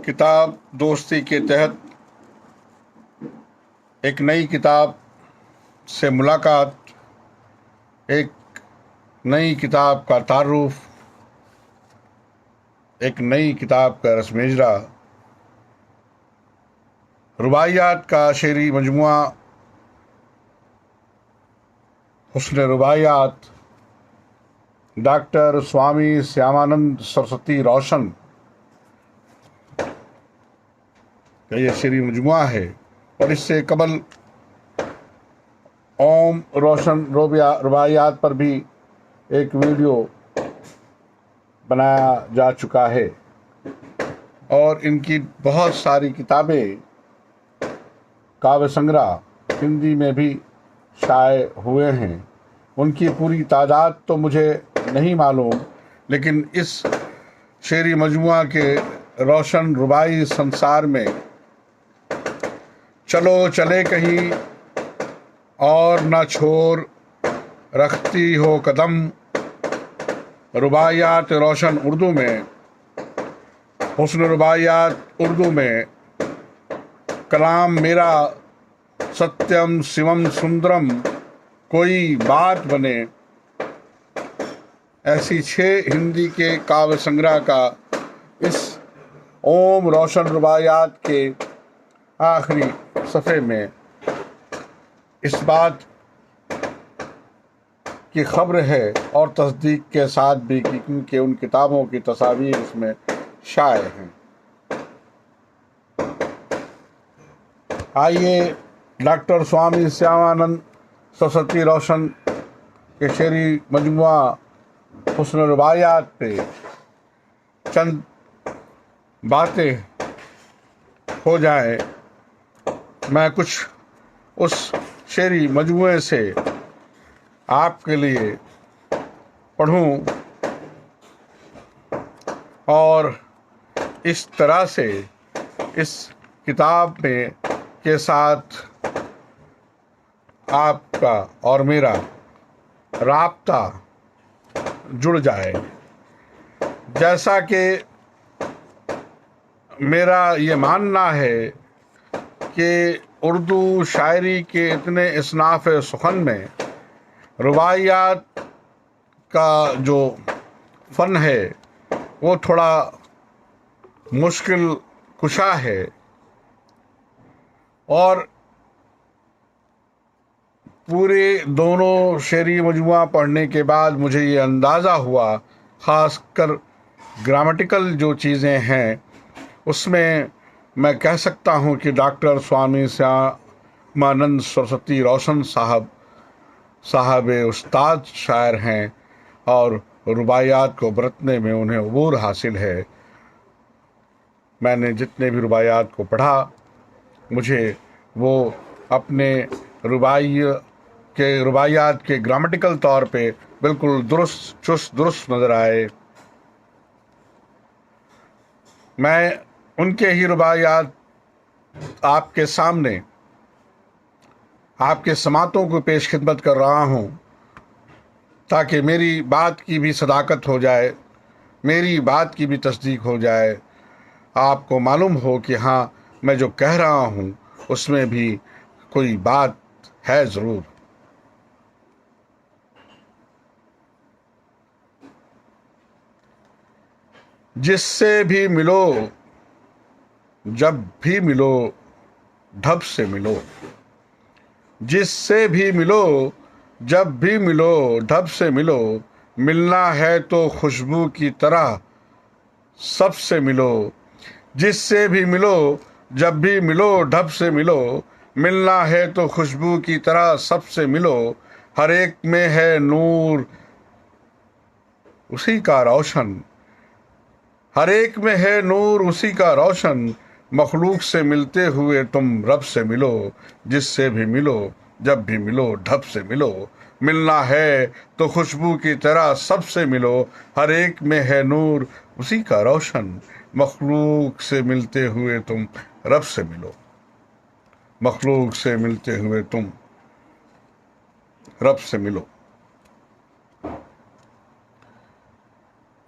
किताब दोस्ती के तहत एक नई किताब से मुलाकात, एक नई किताब का तारुफ, एक नई किताब का रसमेजरा, रुबाइयात का शेरी मजमुआ हुस्न रुबाइयात, डॉक्टर स्वामी श्यामानंद सरस्वती रोशन का ये शेरी मजमुआ है। और इससे कबल ओम रोशन रुबाइयात पर भी एक वीडियो बनाया जा चुका है और इनकी बहुत सारी किताबें, काव्य संग्रह हिंदी में भी शाये हुए हैं। उनकी पूरी तादाद तो मुझे नहीं मालूम, लेकिन इस शेरी मजमुआ के रोशन रुबाई संसार में चलो चले कहीं और न छोर रखती हो कदम, रुबाइयात रोशन उर्दू में, हुस्न रुबाइयात उर्दू में, कलाम मेरा सत्यम शिवम सुंदरम, कोई बात बने, ऐसी 6 हिंदी के काव्य संग्रह का इस ओम रोशन रुबाइयात के आखिरी सफ़े में इस बात की खबर है और तस्दीक के साथ भी कि क्योंकि उन किताबों की तस्वीर इसमें शाये हैं। आइए डॉक्टर स्वामी श्यामानंद सरस्वती रोशन के शेरी मजमुआ हुस्न रुबाइयात पे चंद बातें हो जाए। मैं कुछ उस शेरी मजमुए से आपके लिए पढ़ूं और इस तरह से इस किताब में के साथ आपका और मेरा राब्ता जुड़ जाए। जैसा कि मेरा ये मानना है कि उर्दू शायरी के इतने इसनाफ़ सुखन में रुबाइयात का जो फ़न है वो थोड़ा मुश्किल कुशा है और पूरे दोनों शेरी मजमुआ पढ़ने के बाद मुझे ये अंदाज़ा हुआ, ख़ासकर ग्रामेटिकल जो चीज़ें हैं उसमें मैं कह सकता हूँ कि डॉक्टर स्वामी श्यामानंद सरस्वती रोशन साहब उस्ताद शायर हैं और रुबाइयात को बरतने में उन्हें अबूर हासिल है। मैंने जितने भी रुबाइयात को पढ़ा मुझे वो अपने रुबाइयात के ग्रामेटिकल तौर पे बिल्कुल चुस्त दुरुस्त नज़र आए। मैं उनके ही रुबाइयात आपके सामने आपके समातों को पेश खिदमत कर रहा हूँ ताकि मेरी बात की भी सदाकत हो जाए, मेरी बात की भी तस्दीक हो जाए, आपको मालूम हो कि हाँ मैं जो कह रहा हूँ उसमें भी कोई बात है ज़रूर। जिससे भी मिलो जब भी मिलो ढब से मिलो, जिससे भी मिलो जब भी मिलो ढब से मिलो, मिलना है तो खुशबू की तरह सबसे मिलो। जिससे भी मिलो जब भी मिलो ढब से मिलो, मिलना है तो खुशबू की तरह सबसे मिलो। हर एक में है नूर उसी का रोशन, हर एक में है नूर उसी का रोशन, मखलूक से मिलते हुए तुम रब से मिलो। जिससे भी मिलो जब भी मिलो ढब से मिलो, मिलना है तो खुशबू की तरह सबसे मिलो। हर एक में है नूर उसी का रोशन, मखलूक से मिलते हुए तुम रब से मिलो। मखलूक से मिलते हुए तुम रब से मिलो।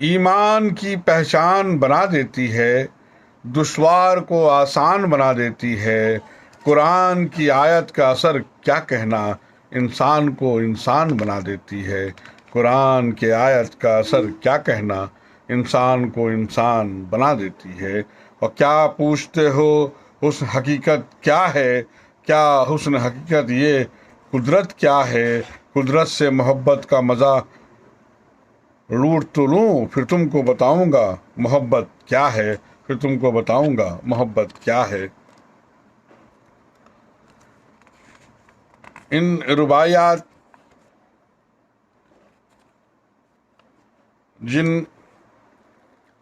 ईमान की पहचान बना देती है दुश्वार को आसान बना देती है। कुरान की आयत का असर क्या कहना, इंसान को इंसान बना देती है। कुरान के आयत का असर क्या कहना, इंसान को इंसान बना देती है। और क्या पूछते हो हुस्न हकीकत क्या है, क्या हुस्न हकीकत ये कुदरत क्या है। कुदरत से मोहब्बत का मज़ा लूट तो लूँ फिर तुमको बताऊंगा मोहब्बत क्या है, फिर तुमको बताऊंगा मोहब्बत क्या है। इन रुबायात जिन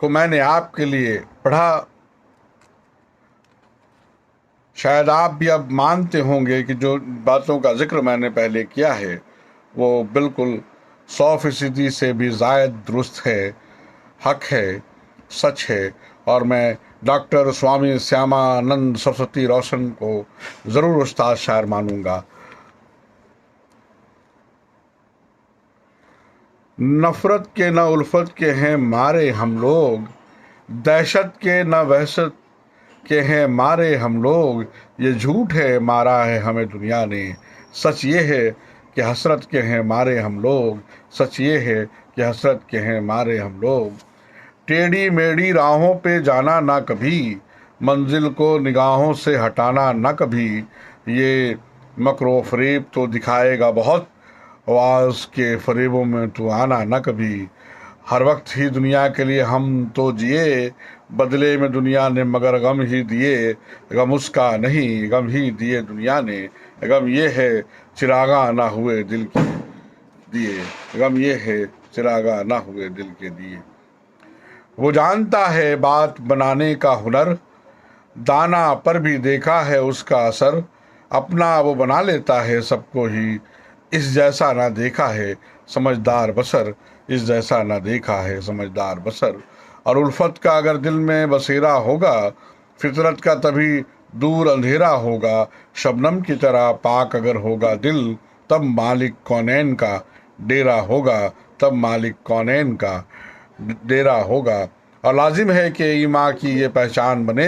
को मैंने आपके लिए पढ़ा, शायद आप भी अब मानते होंगे कि जो बातों का जिक्र मैंने पहले किया है वो बिल्कुल 100% से भी ज़ायद दुरुस्त है, हक है, सच है। और मैं डॉक्टर स्वामी श्यामानंद सरस्वती रोशन को ज़रूर उस्ताद शायर मानूंगा। नफ़रत के न उल्फत के हैं मारे हम लोग, दहशत के न वहशत के हैं मारे हम लोग। ये झूठ है मारा है हमें दुनिया ने, सच ये है कि हसरत के हैं मारे हम लोग। सच ये है कि हसरत के हैं मारे हम लोग। टेढ़ी मेढ़ी राहों पे जाना ना कभी, मंजिल को निगाहों से हटाना ना कभी। ये मकरो फरेब तो दिखाएगा बहुत, आवाज़ के फरेबों में तू आना ना कभी। हर वक्त ही दुनिया के लिए हम तो जिए, बदले में दुनिया ने मगर गम ही दिए। गम उसका नहीं गम ही दिए दुनिया ने, गम ये है चिरागा ना हुए दिल के दिए। गम ये है चिरागा ना हुए दिल के दिए। वो जानता है बात बनाने का हुनर, दाना पर भी देखा है उसका असर। अपना वो बना लेता है सबको ही, इस जैसा ना देखा है समझदार बसर। इस जैसा ना देखा है समझदार बसर। और उल्फत का अगर दिल में बसेरा होगा, फितरत का तभी दूर अंधेरा होगा। शबनम की तरह पाक अगर होगा दिल, तब मालिक कौनैन का डेरा होगा। तब मालिक कौनैन का डेरा होगा। और लाजिम है कि ईमा की ये पहचान बने,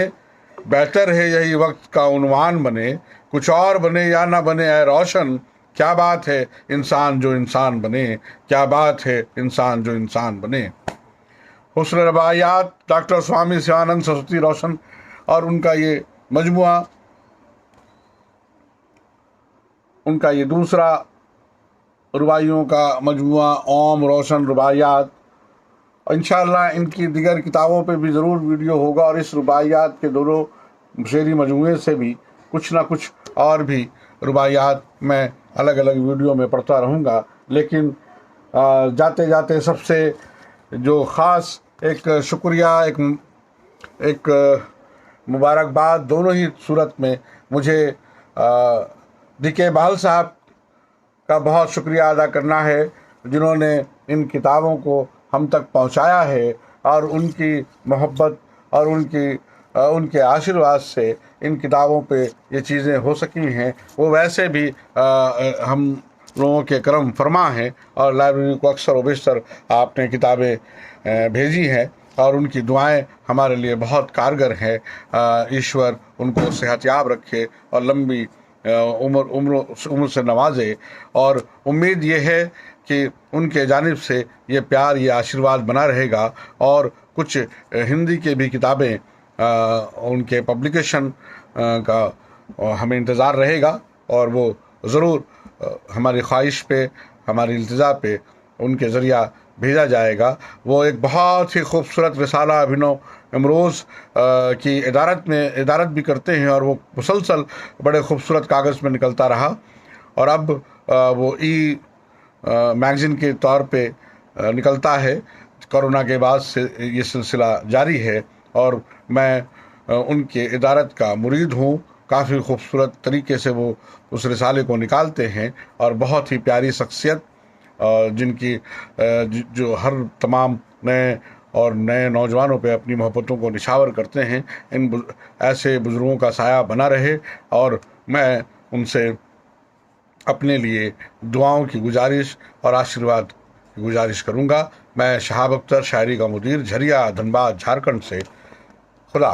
बेहतर है यही वक्त का उन्वान बने। कुछ और बने या ना बने ऐ रोशन, क्या बात है इंसान जो इंसान बने। क्या बात है इंसान जो इंसान बने। हुस्न रबायात डॉक्टर स्वामी शिवानंद सरस्वती रोशन और उनका ये मजमुआ, उनका ये दूसरा रुबाइयों का मजमुआ ओम रोशन रुबायात। इंशाअल्लाह इनकी दिगर किताबों पे भी ज़रूर वीडियो होगा। और इस रुबाइयात के दोनों शेरी मजमूए से भी कुछ ना कुछ और भी रुबाइयात मैं अलग अलग वीडियो में पढ़ता रहूँगा। लेकिन जाते जाते सबसे जो ख़ास एक शुक्रिया, एक मुबारकबाद दोनों ही सूरत में मुझे DK बहाल साहब का बहुत शुक्रिया अदा करना है, जिन्होंने इन किताबों को हम तक पहुंचाया है। और उनकी मोहब्बत और उनके आशीर्वाद से इन किताबों पे ये चीज़ें हो सकी हैं। वो वैसे भी हम लोगों के करम फरमा हैं और लाइब्रेरी को अक्सर व बेशतर आपने किताबें भेजी हैं और उनकी दुआएं हमारे लिए बहुत कारगर हैं। ईश्वर उनको सेहतयाब रखे और लंबी उम्र से नवाजे। और उम्मीद ये है कि उनके जानिब से ये प्यार, ये आशीर्वाद बना रहेगा। और कुछ हिंदी के भी किताबें उनके पब्लिकेशन का हमें इंतज़ार रहेगा और वो ज़रूर हमारी ख्वाहिश पे, हमारी इल्तिजा पे उनके ज़रिया भेजा जाएगा। वो एक बहुत ही खूबसूरत रिसाला अभिनव इमरोज़ की इदारत भी करते हैं और वो मुसलसल बड़े खूबसूरत कागज़ में निकलता रहा। और अब वो मैगज़ीन के तौर पे निकलता है। कोरोना के बाद से ये सिलसिला जारी है और मैं उनके इदारत का मुरीद हूँ। काफ़ी खूबसूरत तरीके से वो उस रिसाले को निकालते हैं और बहुत ही प्यारी शख्सियत जिनकी जो हर तमाम नए नौजवानों पे अपनी मोहब्बतों को निछावर करते हैं। ऐसे बुज़ुर्गों का साया बना रहे और मैं उनसे अपने लिए दुआओं की गुजारिश और आशीर्वाद की गुजारिश करूँगा। मैं शहाब अख्तर, शायरी का मुदीर, झरिया, धनबाद, झारखंड से। खुदा।